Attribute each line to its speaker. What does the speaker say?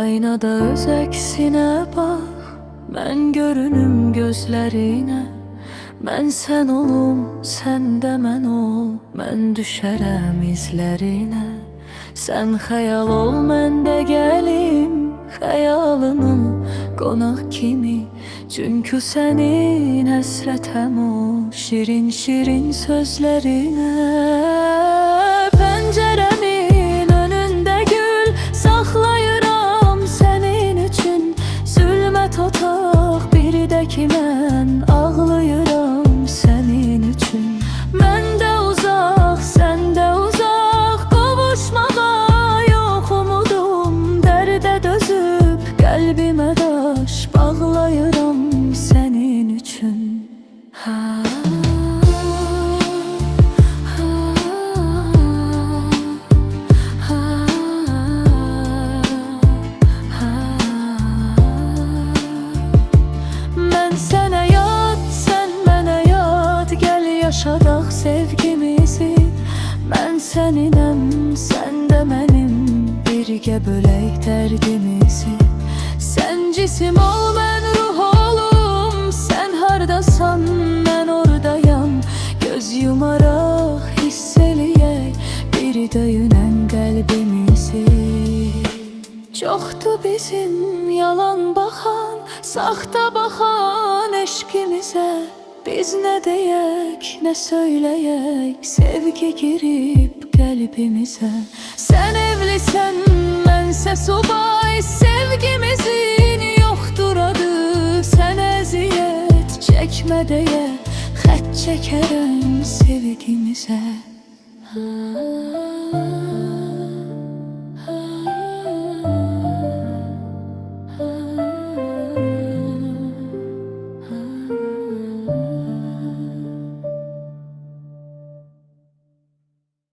Speaker 1: Aynada öz əksinə bax, mən görünüm gözlərinə. Mən sən olum, sən də mən ol, mən düşərəm izlərinə. Sən xəyal ol, mən də gəlim xəyalının qonaq kimi. Çünki sənin həsrətəm o şirin-şirin sözlərinə. Pəncərəmin önündə gül saxlayıram sənin üçün. Zülmət otaq, bir də ki mən ağlayıram sənin üçün. Mən də uzaq, sən də uzaq, qovuşmağa yox umudum. Dərdə dözüb qəlbimə daş bağlayıram sənin üçün. Mən sənə yad, sən mənə yad, gəl yaşadaq sevgimizi. Mən səninəm, sən də mənim, birgə bölək dərdimizi. Sən cisim ol, mən ruh olum, sən hardasan, mən oradayam. Göz yumaraq hiss eləyək, bir döyünən qəlbimizi. Çoxdur bizim yalan baxan, saxta baxan eşqimizə. Biz nə deyək, nə söyləyək, sevgi girib qəlbimizə. Sən evlisən, mənsə subay, sevgimizin yoxdur adı. Sən əziyyət çəkmə deyə xət çəkərəm sevgimizə.